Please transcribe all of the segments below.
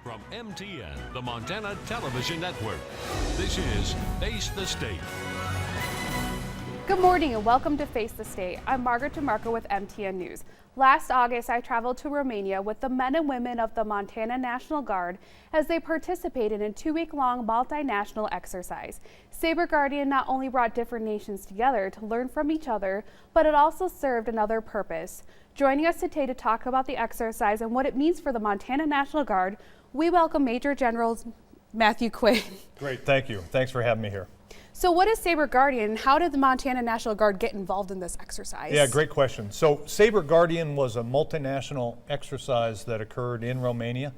From MTN, the Montana Television Network, this is Face the State. Good morning and welcome to Face the State. I'm Margaret Demarco with MTN News. Last August, I traveled to Romania with the men and women of the Montana National Guard as they participated in a 2-week-long multinational exercise. Saber Guardian not only brought different nations together to learn from each other, but it also served another purpose. Joining us today to talk about the exercise and what it means for the Montana National Guard, we welcome Major General Matthew Quinn. Great, thank you. Thanks for having me here. So what is Saber Guardian and how did the Montana National Guard get involved in this exercise? Yeah, great question. So Saber Guardian was a multinational exercise that occurred in Romania.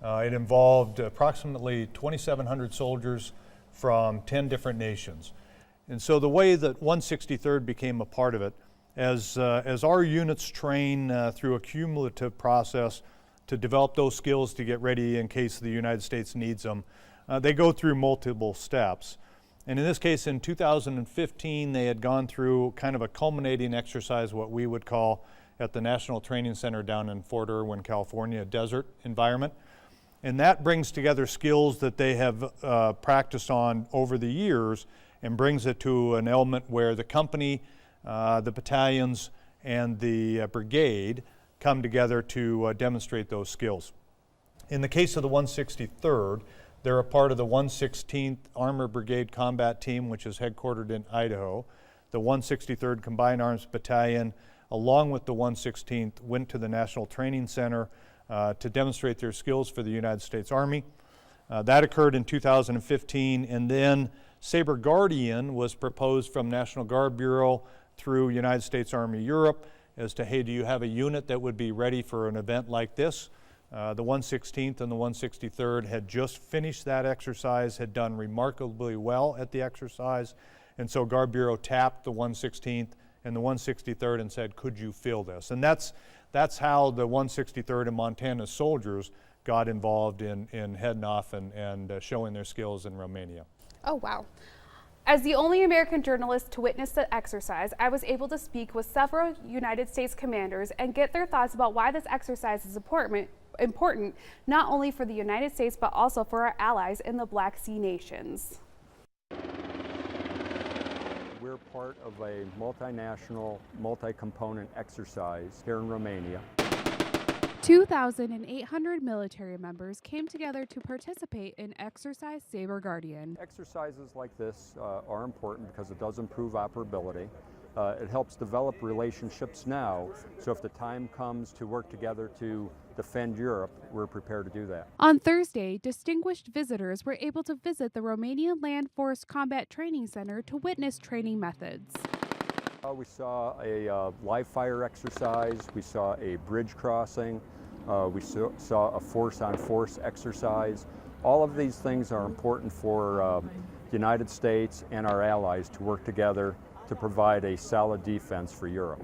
It involved approximately 2,700 soldiers from 10 different nations. And so the way that 163rd became a part of it, as our units train through a cumulative process to develop those skills to get ready in case the United States needs them, they go through multiple steps. And in this case, in 2015, they had gone through kind of a culminating exercise, what we would call at the National Training Center down in Fort Irwin, California, a desert environment. And that brings together skills that they have practiced on over the years and brings it to an element where the company, the battalions, and the brigade come together to demonstrate those skills. In the case of the 163rd, they're a part of the 116th Armored Brigade Combat Team, which is headquartered in Idaho. The 163rd Combined Arms Battalion, along with the 116th, went to the National Training Center to demonstrate their skills for the United States Army. That occurred in 2015, and then Saber Guardian was proposed from National Guard Bureau through United States Army Europe as to, hey, do you have a unit that would be ready for an event like this? The 116th and the 163rd had just finished that exercise, had done remarkably well at the exercise, and so Guard Bureau tapped the 116th and the 163rd and said, could you fill this? And that's how the 163rd and Montana soldiers got involved in heading off and showing their skills in Romania. Oh, wow. As the only American journalist to witness the exercise, I was able to speak with several United States commanders and get their thoughts about why this exercise is important not only for the United States but also for our allies in the Black Sea nations. We're part of a multinational, multi-component exercise here in Romania. 2,800 military members came together to participate in Exercise Saber Guardian. Exercises like this are important because it does improve operability. It helps develop relationships now, so if the time comes to work together to defend Europe, we're prepared to do that. On Thursday, distinguished visitors were able to visit the Romanian Land Force Combat Training Center to witness training methods. We saw a live fire exercise, we saw a bridge crossing, we saw a force-on-force exercise. All of these things are important for the United States and our allies to work together to provide a solid defense for Europe.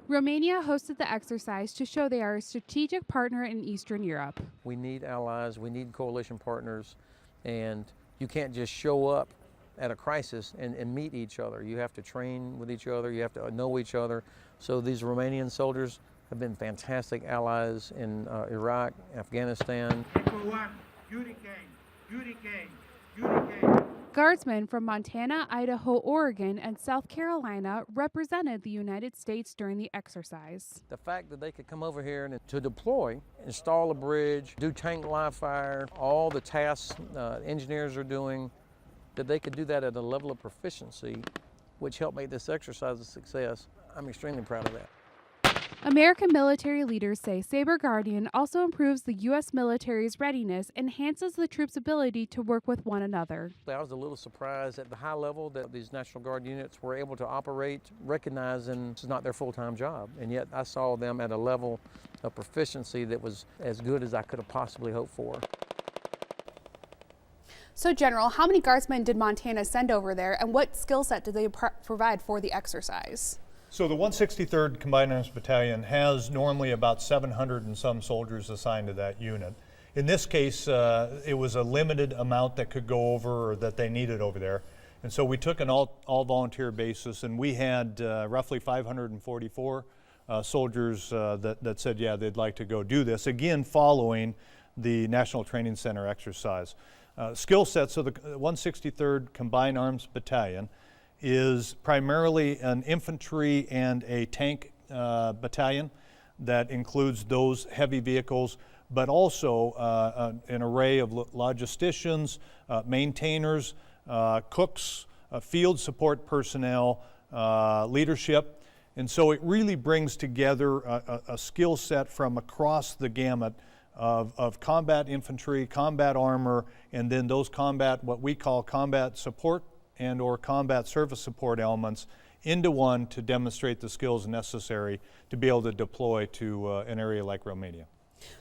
Romania hosted the exercise to show they are a strategic partner in Eastern Europe. We need allies, we need coalition partners, and you can't just show up at a crisis and meet each other. You have to train with each other, you have to know each other. So these Romanian soldiers have been fantastic allies in Iraq, Afghanistan. Guardsmen from Montana, Idaho, Oregon, and South Carolina represented the United States during the exercise. The fact that they could come over here and to deploy, install a bridge, do tank live fire, all the tasks engineers are doing, that they could do that at a level of proficiency, which helped make this exercise a success. I'm extremely proud of that. American military leaders say Saber Guardian also improves the U.S. military's readiness and enhances the troops' ability to work with one another. I was a little surprised at the high level that these National Guard units were able to operate, recognizing this is not their full-time job, and yet I saw them at a level of proficiency that was as good as I could have possibly hoped for. So, General, how many Guardsmen did Montana send over there, and what skill set did they provide for the exercise? So the 163rd Combined Arms Battalion has normally about 700 and some soldiers assigned to that unit. In this case, it was a limited amount that could go over or that they needed over there. And so we took an all-volunteer basis, and we had roughly 544 soldiers that said, yeah, they'd like to go do this, again following the National Training Center exercise. Skill set, so the 163rd Combined Arms Battalion is primarily an infantry and a tank battalion that includes those heavy vehicles, but also an array of logisticians, maintainers, cooks, field support personnel, leadership. And so it really brings together a skill set from across the gamut of combat infantry, combat armor, and then those combat, what we call combat support and or combat service support elements into one to demonstrate the skills necessary to be able to deploy to an area like Romania.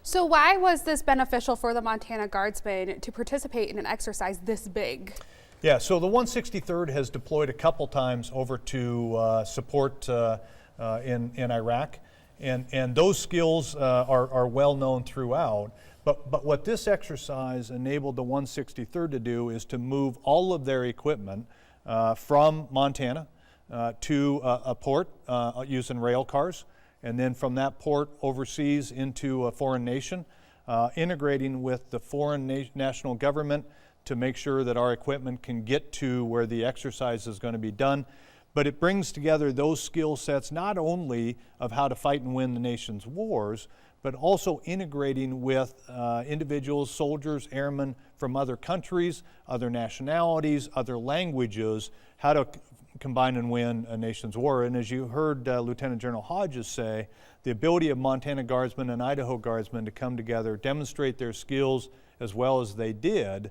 So why was this beneficial for the Montana Guardsmen to participate in an exercise this big? Yeah, so the 163rd has deployed a couple times over to support in Iraq, and those skills are well known throughout. But what this exercise enabled the 163rd to do is to move all of their equipment from Montana to a port using rail cars, and then from that port overseas into a foreign nation, integrating with the foreign national government to make sure that our equipment can get to where the exercise is going to be done. But it brings together those skill sets not only of how to fight and win the nation's wars, but also integrating with individuals, soldiers, airmen from other countries, other nationalities, other languages, how to combine and win a nation's war. And as you heard Lieutenant General Hodges say, the ability of Montana Guardsmen and Idaho Guardsmen to come together, demonstrate their skills as well as they did,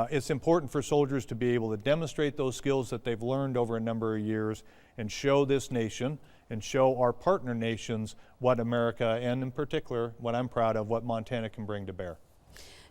it's important for soldiers to be able to demonstrate those skills that they've learned over a number of years and show this nation and show our partner nations what America, and in particular, what I'm proud of, what Montana can bring to bear.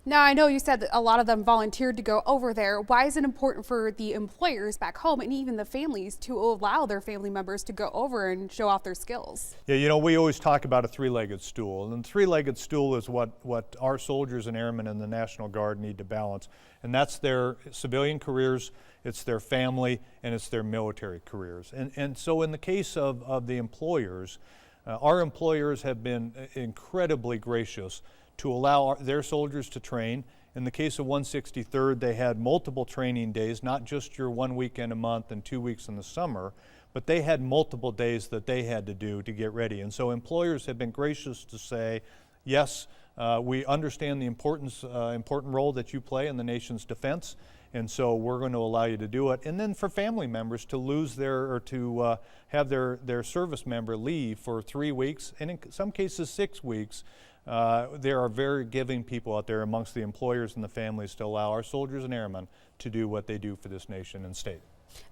Now, I know you said that a lot of them volunteered to go over there. Why is it important for the employers back home and even the families to allow their family members to go over and show off their skills? Yeah, you know, we always talk about a three-legged stool, and the three-legged stool is what our soldiers and airmen in the National Guard need to balance, and that's their civilian careers, it's their family, and it's their military careers. And so in the case of the employers, our employers have been incredibly gracious to allow their soldiers to train. In the case of 163rd, they had multiple training days, not just your 1 weekend a month and 2 weeks in the summer, but they had multiple days that they had to do to get ready. And so employers have been gracious to say, yes, we understand the important role that you play in the nation's defense, and so we're going to allow you to do it. And then for family members to lose to have their service member leave for 3 weeks, and in some cases 6 weeks, there are very giving people out there amongst the employers and the families to allow our soldiers and airmen to do what they do for this nation and state.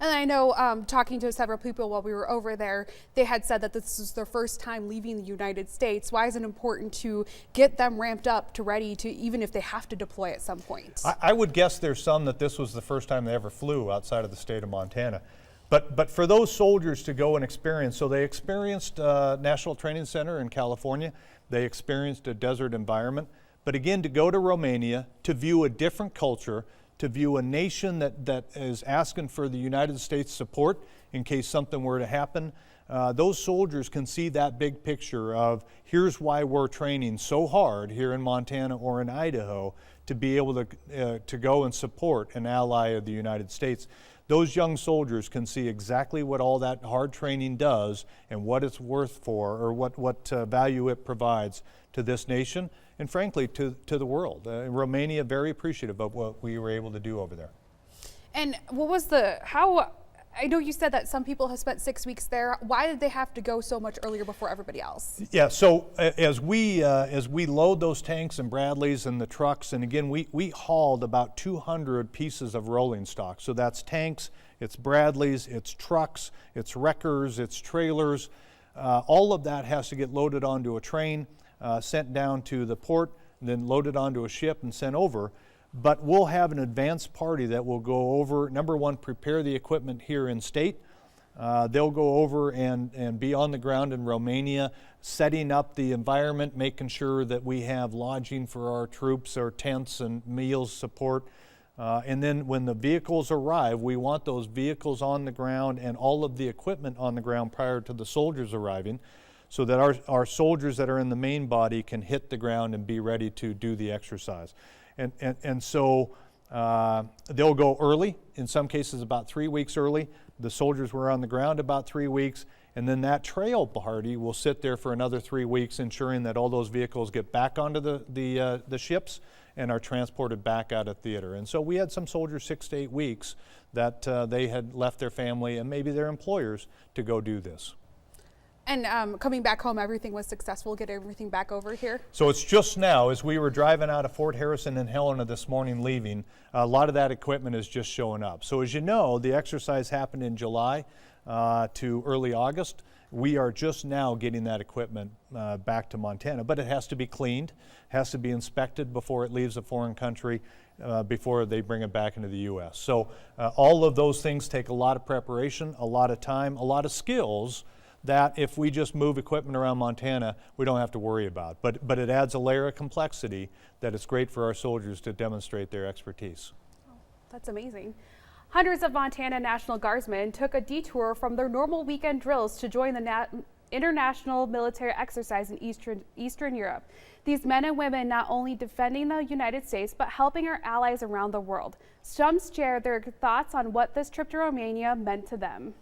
And I know talking to several people while we were over there, they had said that this is their first time leaving the United States. Why is it important to get them ramped up to ready to, even if they have to deploy at some point? I would guess there's some that this was the first time they ever flew outside of the state of Montana. But for those soldiers to go and experience, so they experienced National Training Center in California, they experienced a desert environment, but again, to go to Romania, to view a different culture, to view a nation that is asking for the United States support in case something were to happen, those soldiers can see that big picture of here's why we're training so hard here in Montana or in Idaho to be able to go and support an ally of the United States. Those young soldiers can see exactly what all that hard training does and what it's worth for, or what value it provides to this nation and frankly to the world. Romania very appreciative of what we were able to do over there. And what was I know you said that some people have spent 6 weeks there. Why did they have to go so much earlier before everybody else? Yeah, so as we load those tanks and Bradleys and the trucks, and again, we hauled about 200 pieces of rolling stock. So that's tanks, it's Bradleys, it's trucks, it's wreckers, it's trailers. All of that has to get loaded onto a train, sent down to the port, and then loaded onto a ship and sent over. But we'll have an advanced party that will go over, number one, prepare the equipment here in state. They'll go over and be on the ground in Romania, setting up the environment, making sure that we have lodging for our troops, our tents and meals support. And then when the vehicles arrive, we want those vehicles on the ground and all of the equipment on the ground prior to the soldiers arriving. so that our soldiers that are in the main body can hit the ground and be ready to do the exercise. And so they'll go early, in some cases about 3 weeks early. The soldiers were on the ground about 3 weeks, and then that trail party will sit there for another 3 weeks, ensuring that all those vehicles get back onto the ships and are transported back out of theater. And so we had some soldiers 6 to 8 weeks that they had left their family and maybe their employers to go do this. And coming back home, everything was successful, get everything back over here? So it's just now, as we were driving out of Fort Harrison and Helena this morning leaving, a lot of that equipment is just showing up. So as you know, the exercise happened in July to early August. We are just now getting that equipment back to Montana, but it has to be cleaned, has to be inspected before it leaves a foreign country, before they bring it back into the U.S. So all of those things take a lot of preparation, a lot of time, a lot of skills that if we just move equipment around Montana, we don't have to worry about. But it adds a layer of complexity that it's great for our soldiers to demonstrate their expertise. Oh, that's amazing. Hundreds of Montana National Guardsmen took a detour from their normal weekend drills to join the international military exercise in Eastern Europe. These men and women not only defending the United States, but helping our allies around the world. Some shared their thoughts on what this trip to Romania meant to them.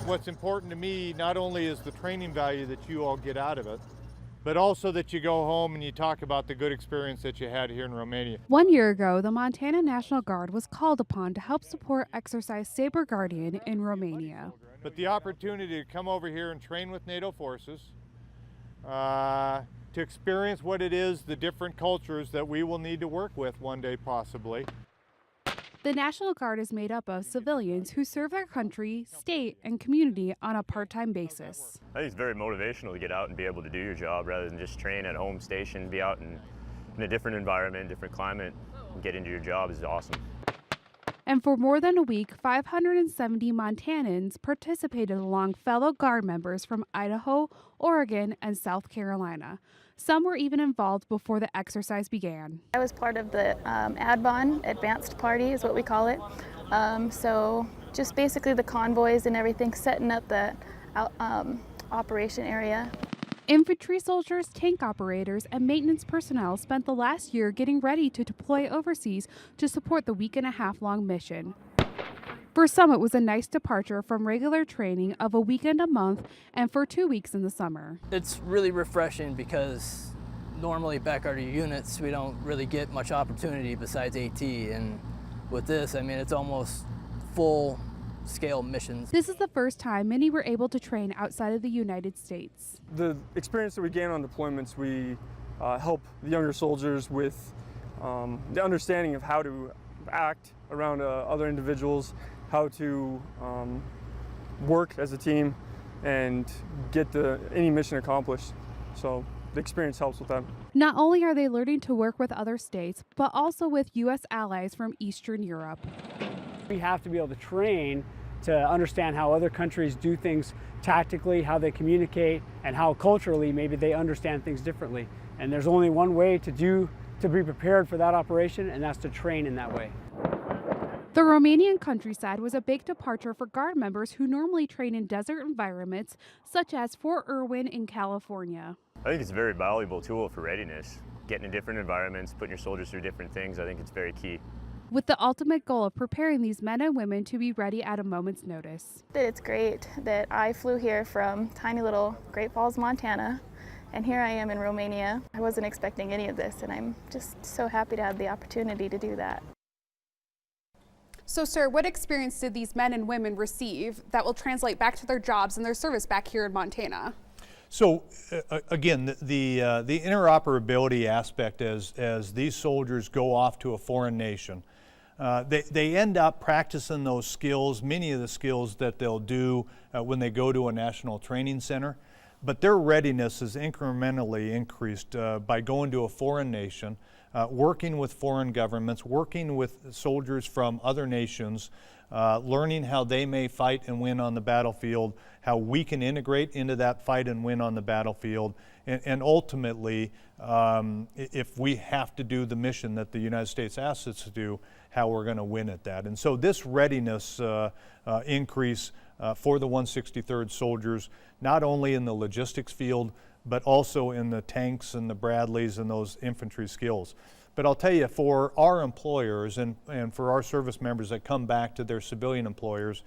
What's important to me not only is the training value that you all get out of it, but also that you go home and you talk about the good experience that you had here in Romania. 1 year ago, the Montana National Guard was called upon to help support exercise Saber Guardian in Romania. But the opportunity to come over here and train with NATO forces, to experience what it is, the different cultures that we will need to work with one day possibly. The National Guard is made up of civilians who serve their country, state, and community on a part-time basis. I think it's very motivational to get out and be able to do your job rather than just train at home station, be out in a different environment, different climate, and get into your job is awesome. And for more than a week, 570 Montanans participated along fellow Guard members from Idaho, Oregon, and South Carolina. Some were even involved before the exercise began. I was part of the ADBON, Advanced Party is what we call it. So just basically the convoys and everything, setting up the operation area. Infantry soldiers, tank operators, and maintenance personnel spent the last year getting ready to deploy overseas to support the week-and-a-half-long mission. For some, it was a nice departure from regular training of a weekend a month and for 2 weeks in the summer. It's really refreshing because normally back at our units, we don't really get much opportunity besides AT. And with this, I mean, it's almost full-scale missions. This is the first time many were able to train outside of the United States. The experience that we gain on deployments, we help the younger soldiers with the understanding of how to act around other individuals, how to work as a team and get any mission accomplished. So the experience helps with that. Not only are they learning to work with other states, but also with U.S. allies from Eastern Europe. We have to be able to train to understand how other countries do things tactically, how they communicate, and how culturally maybe they understand things differently. And there's only one way to be prepared for that operation, and that's to train in that way. The Romanian countryside was a big departure for Guard members who normally train in desert environments, such as Fort Irwin in California. I think it's a very valuable tool for readiness. Getting in different environments, putting your soldiers through different things, I think it's very key. With the ultimate goal of preparing these men and women to be ready at a moment's notice. It's great that I flew here from tiny little Great Falls, Montana, and here I am in Romania. I wasn't expecting any of this, and I'm just so happy to have the opportunity to do that. So, sir, what experience did these men and women receive that will translate back to their jobs and their service back here in Montana? So, again, the interoperability aspect as these soldiers go off to a foreign nation, they end up practicing those skills, many of the skills that they'll do when they go to a national training center. But their readiness is incrementally increased by going to a foreign nation, working with foreign governments, working with soldiers from other nations, learning how they may fight and win on the battlefield, how we can integrate into that fight and win on the battlefield, and ultimately, if we have to do the mission that the United States asks us to do, how we're going to win at that. And so this readiness increase for the 163rd soldiers, not only in the logistics field, but also in the tanks and the Bradleys and those infantry skills. But I'll tell you, for our employers and for our service members that come back to their civilian employers,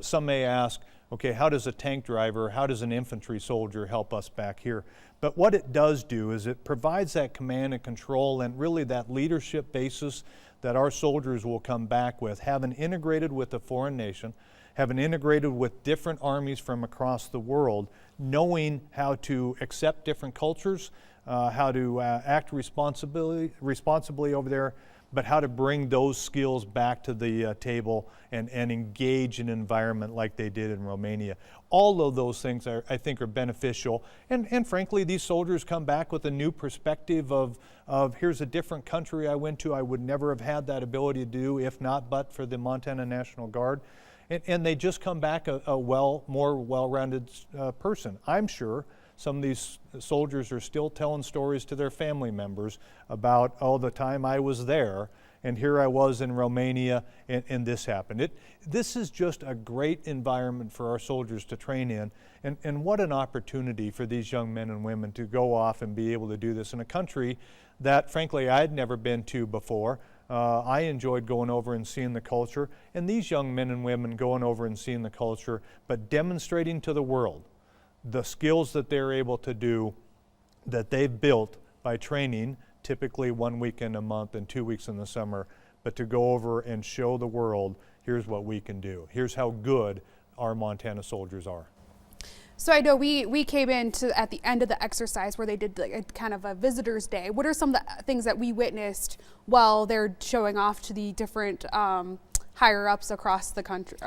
some may ask, okay, how does a tank driver, how does an infantry soldier help us back here? But what it does do is it provides that command and control and really that leadership basis that our soldiers will come back with, having integrated with a foreign nation, having integrated with different armies from across the world, knowing how to accept different cultures, how to act responsibly over there, but how to bring those skills back to the table and engage in an environment like they did in Romania. All of those things I think are beneficial, and frankly these soldiers come back with a new perspective of here's a different country I went to I would never have had that ability to do if not but for the Montana National Guard. And they just come back a more well-rounded person. I'm sure some of these soldiers are still telling stories to their family members about, oh, the time I was there, and here I was in Romania, and this happened. This is just a great environment for our soldiers to train in, and what an opportunity for these young men and women to go off and be able to do this in a country that, frankly, I'd never been to before. I enjoyed going over and seeing the culture, and these young men and women going over and seeing the culture, but demonstrating to the world the skills that they're able to do that they've built by training, typically 1 weekend a month and 2 weeks in the summer, but to go over and show the world, here's what we can do. Here's how good our Montana soldiers are. So I know we came in at the end of the exercise where they did like a kind of a visitor's day. What are some of the things that we witnessed while they're showing off to the different higher ups across the country?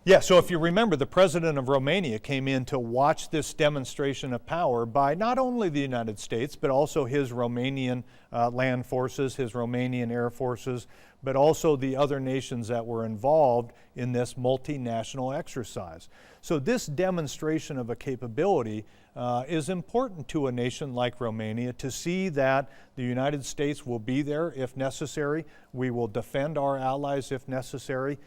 Yeah, so if you remember, the president of Romania came in to watch this demonstration of power by not only the United States, but also his Romanian land forces, his Romanian air forces, but also the other nations that were involved in this multinational exercise. So this demonstration of a capability is important to a nation like Romania to see that the United States will be there if necessary. We will defend our allies if necessary,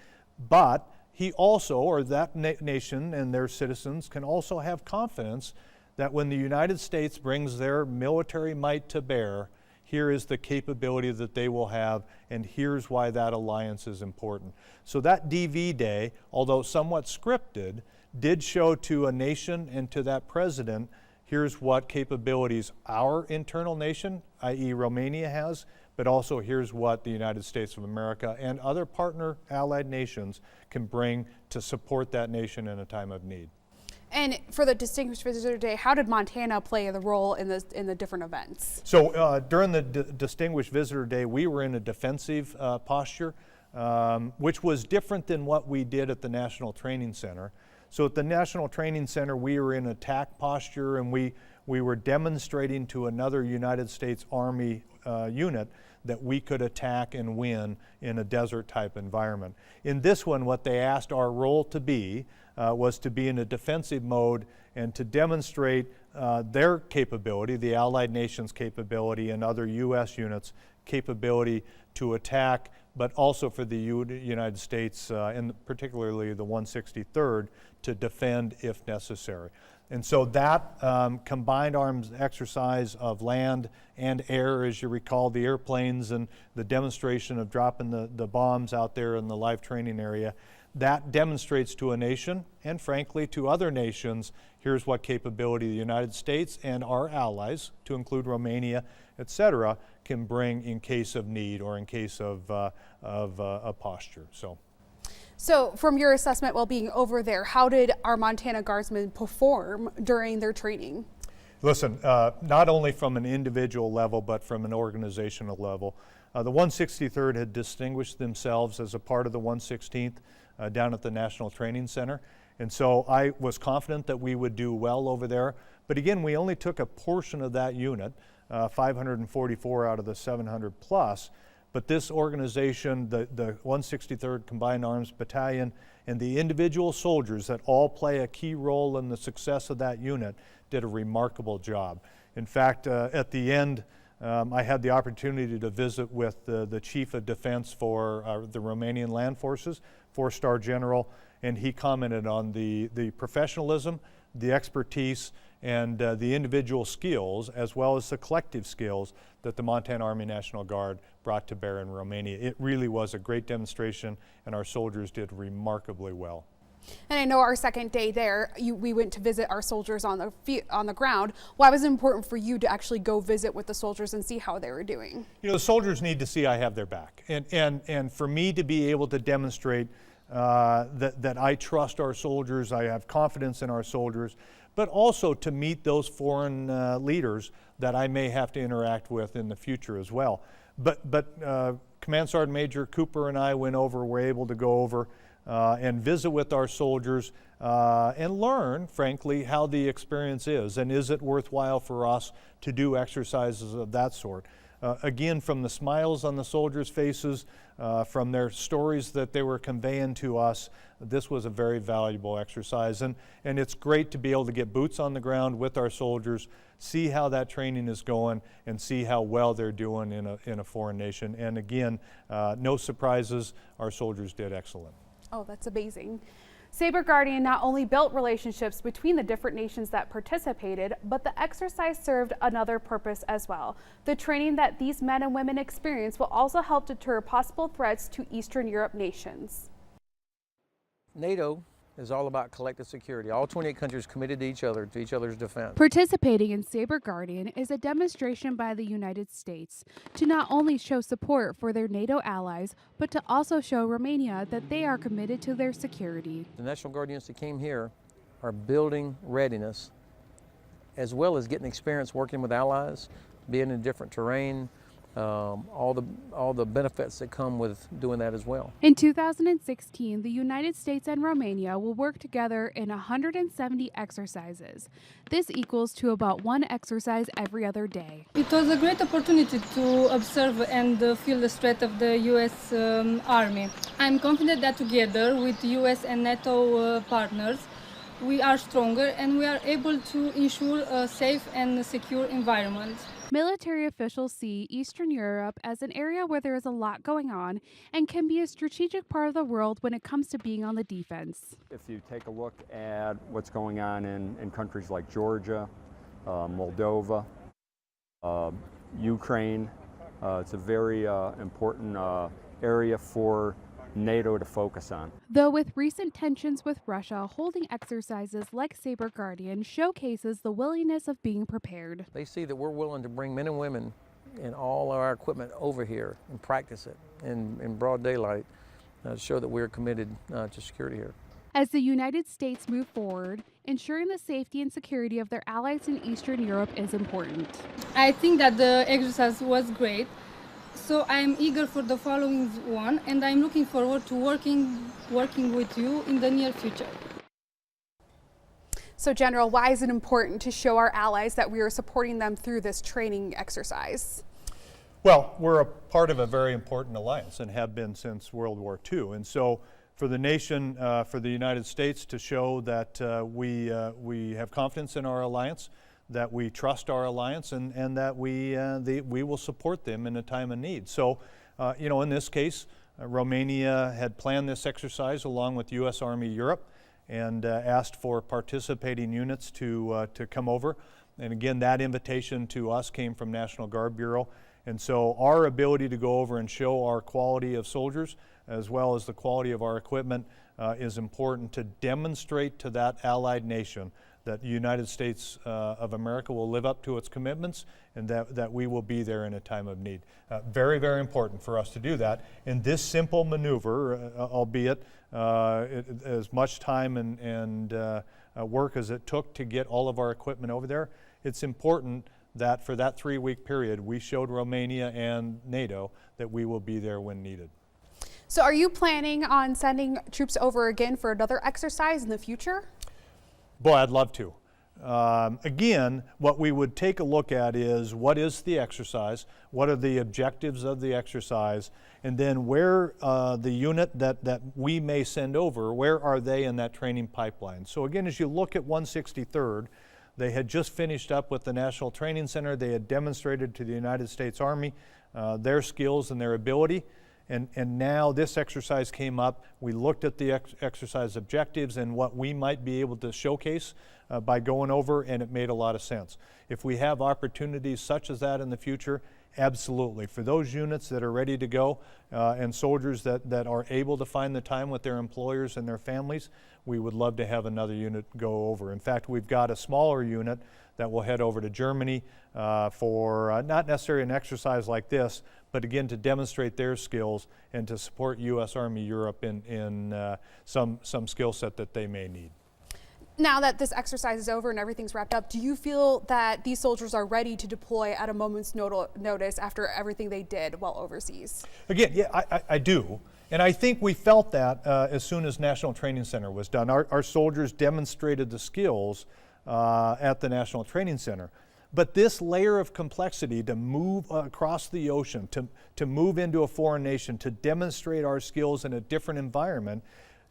but he also, or that nation and their citizens, can also have confidence that when the United States brings their military might to bear, here is the capability that they will have, and here's why that alliance is important. So that DV Day, although somewhat scripted, did show to a nation and to that president, here's what capabilities our internal nation, i.e. Romania, has, but also here's what the United States of America and other partner allied nations can bring to support that nation in a time of need. And for the Distinguished Visitor Day, how did Montana play the role in the different events? So during the Distinguished Visitor Day, we were in a defensive posture, which was different than what we did at the National Training Center. So at the National Training Center, we were in attack posture, and we were demonstrating to another United States Army unit that we could attack and win in a desert type environment. In this one, what they asked our role to be was to be in a defensive mode and to demonstrate their capability, the allied nations' capability and other U.S. units' capability to attack, but also for the United States, and particularly the 163rd, to defend if necessary. And so that combined arms exercise of land and air, as you recall, the airplanes and the demonstration of dropping the bombs out there in the live training area, that demonstrates to a nation, and frankly to other nations, here's what capability the United States and our allies, to include Romania, etc., can bring in case of need or in case of a posture. So from your assessment while being over there, how did our Montana Guardsmen perform during their training? Listen, not only from an individual level, but from an organizational level. The 163rd had distinguished themselves as a part of the 116th down at the National Training Center. And so I was confident that we would do well over there. But again, we only took a portion of that unit, 544 out of the 700 plus. But this organization, the 163rd Combined Arms Battalion, and the individual soldiers that all play a key role in the success of that unit did a remarkable job. In fact, at the end, I had the opportunity to visit with the Chief of Defense for the Romanian Land Forces, 4-star general, and he commented on the professionalism, the expertise, and the individual skills, as well as the collective skills that the Montana Army National Guard brought to bear in Romania. It really was a great demonstration, and our soldiers did remarkably well. And I know our second day there, we went to visit our soldiers on the ground. Why was it important for you to actually go visit with the soldiers and see how they were doing? You know, the soldiers need to see I have their back, and for me to be able to demonstrate that I trust our soldiers, I have confidence in our soldiers, but also to meet those foreign leaders that I may have to interact with in the future as well. But Command Sergeant Major Cooper and I were able to go over and visit with our soldiers and learn, frankly, how the experience is, and is it worthwhile for us to do exercises of that sort. Again, from the smiles on the soldiers' faces, from their stories that they were conveying to us, this was a very valuable exercise. And it's great to be able to get boots on the ground with our soldiers, see how that training is going, and see how well they're doing in a foreign nation. And again, no surprises, our soldiers did excellent. Oh, that's amazing. Saber Guardian not only built relationships between the different nations that participated, but the exercise served another purpose as well. The training that these men and women experience will also help deter possible threats to Eastern Europe nations. NATO is all about collective security. All 28 countries committed to each other's defense. Participating in Saber Guardian is a demonstration by the United States to not only show support for their NATO allies, but to also show Romania that they are committed to their security. The National Guardians that came here are building readiness, as well as getting experience working with allies, being in different terrain, all the benefits that come with doing that as well. In 2016, the United States and Romania will work together in 170 exercises. This equals to about one exercise every other day. It was a great opportunity to observe and feel the strength of the U.S. Army. I'm confident that together with U.S. and NATO partners, we are stronger and we are able to ensure a safe and secure environment. Military officials see Eastern Europe as an area where there is a lot going on and can be a strategic part of the world when it comes to being on the defense. If you take a look at what's going on in countries like Georgia, Moldova, Ukraine, it's a very important area for NATO to focus on. Though with recent tensions with Russia, holding exercises like Saber Guardian showcases the willingness of being prepared. They see that we're willing to bring men and women and all our equipment over here and practice it in broad daylight to show that we're committed to security here. As the United States move forward, ensuring the safety and security of their allies in Eastern Europe is important. I think that the exercise was great. So I am eager for the following one, and I'm looking forward to working with you in the near future. So General, why is it important to show our allies that we are supporting them through this training exercise? Well, we're a part of a very important alliance and have been since World War II. And so for the nation, for the United States to show that we have confidence in our alliance, that we trust our alliance, and that we will support them in a time of need. So, you know, in this case, Romania had planned this exercise along with U.S. Army Europe and asked for participating units to come over. And again, that invitation to us came from National Guard Bureau. And so our ability to go over and show our quality of soldiers as well as the quality of our equipment is important to demonstrate to that allied nation that the United States of America will live up to its commitments and that we will be there in a time of need. Very, very important for us to do that. In this simple maneuver, albeit as much time and work as it took to get all of our equipment over there, it's important that for that 3-week period, we showed Romania and NATO that we will be there when needed. So are you planning on sending troops over again for another exercise in the future? Boy, I'd love to. Again, what we would take a look at is what is the exercise, what are the objectives of the exercise, and then where the unit that we may send over, where are they in that training pipeline? So again, as you look at 163rd, they had just finished up with the National Training Center. They had demonstrated to the United States Army their skills and their ability. And now this exercise came up. We looked at the exercise objectives and what we might be able to showcase by going over, and it made a lot of sense. If we have opportunities such as that in the future, absolutely. For those units that are ready to go and soldiers that are able to find the time with their employers and their families, we would love to have another unit go over. In fact, we've got a smaller unit that will head over to Germany for not necessarily an exercise like this, but again to demonstrate their skills and to support U.S. Army Europe in some skill set that they may need. Now that this exercise is over and everything's wrapped up, do you feel that these soldiers are ready to deploy at a moment's notice after everything they did while overseas? Again, yeah, I do. And I think we felt that as soon as National Training Center was done. Our soldiers demonstrated the skills at the National Training Center. But this layer of complexity to move across the ocean, to move into a foreign nation, to demonstrate our skills in a different environment,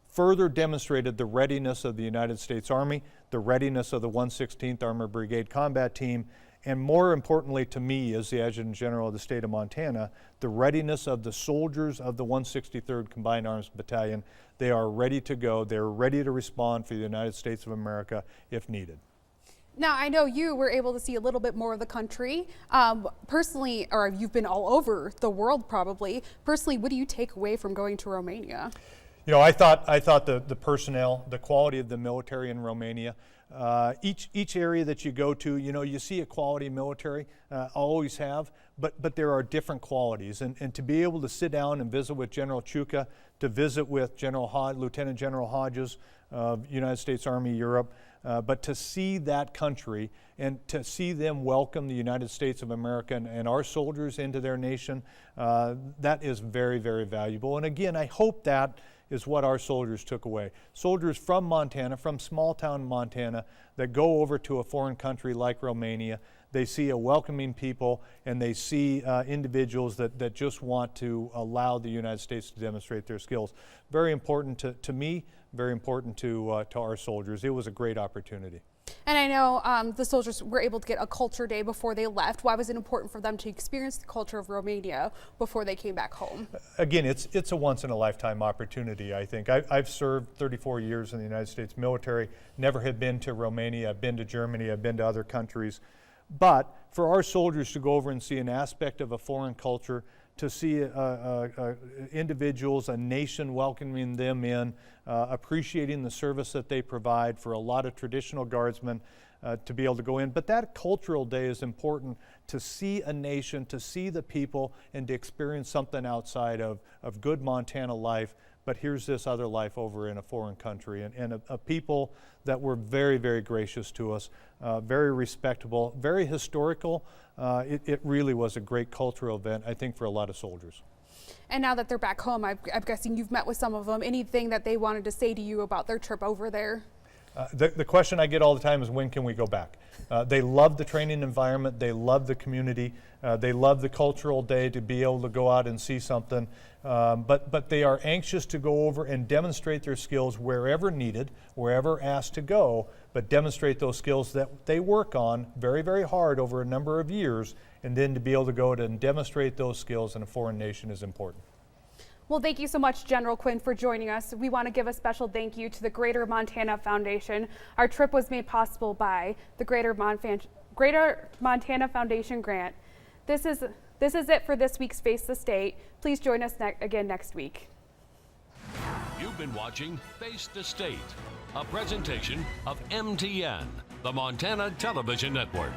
further demonstrated the readiness of the United States Army, the readiness of the 116th Armored Brigade Combat Team, and more importantly to me as the Adjutant General of the state of Montana, the readiness of the soldiers of the 163rd Combined Arms Battalion. They are ready to go. They're ready to respond for the United States of America if needed. Now, I know you were able to see a little bit more of the country. Personally, or you've been all over the world probably. Personally, what do you take away from going to Romania? You know, I thought the personnel, the quality of the military in Romania, each area that you go to, you know, you see a quality military, always have, but there are different qualities. And to be able to sit down and visit with General Chuka, to visit with Lieutenant General Hodges of United States Army Europe, but to see that country and to see them welcome the United States of America and our soldiers into their nation, that is very, very valuable. And again, I hope that is what our soldiers took away. Soldiers from Montana, from small town Montana, that go over to a foreign country like Romania, they see a welcoming people and they see individuals that just want to allow the United States to demonstrate their skills. Very important to me, very important to our soldiers. It was a great opportunity. And I know the soldiers were able to get a culture day before they left. Why was it important for them to experience the culture of Romania before they came back home? Again, it's a once-in-a-lifetime opportunity, I think. I've served 34 years in the United States military, never had been to Romania. I've been to Germany, I've been to other countries. But for our soldiers to go over and see an aspect of a foreign culture, to see individuals, a nation welcoming them in, appreciating the service that they provide for a lot of traditional guardsmen to be able to go in. But that cultural day is important to see a nation, to see the people, and to experience something outside of good Montana life. But here's this other life over in a foreign country, and a people that were very, very gracious to us, very respectable, very historical. It really was a great cultural event, I think, for a lot of soldiers. And now that they're back home, I'm guessing you've met with some of them. Anything that they wanted to say to you about their trip over there? The question I get all the time is, when can we go back? They love the training environment, they love the community, they love the cultural day to be able to go out and see something, but they are anxious to go over and demonstrate their skills wherever needed, wherever asked to go, but demonstrate those skills that they work on very, very hard over a number of years, and then to be able to go and demonstrate those skills in a foreign nation is important. Well, thank you so much, General Quinn, for joining us. We want to give a special thank you to the Greater Montana Foundation. Our trip was made possible by the Greater Montana Foundation grant. This is it for this week's Face the State. Please join us again next week. You've been watching Face the State, a presentation of MTN, the Montana Television Network.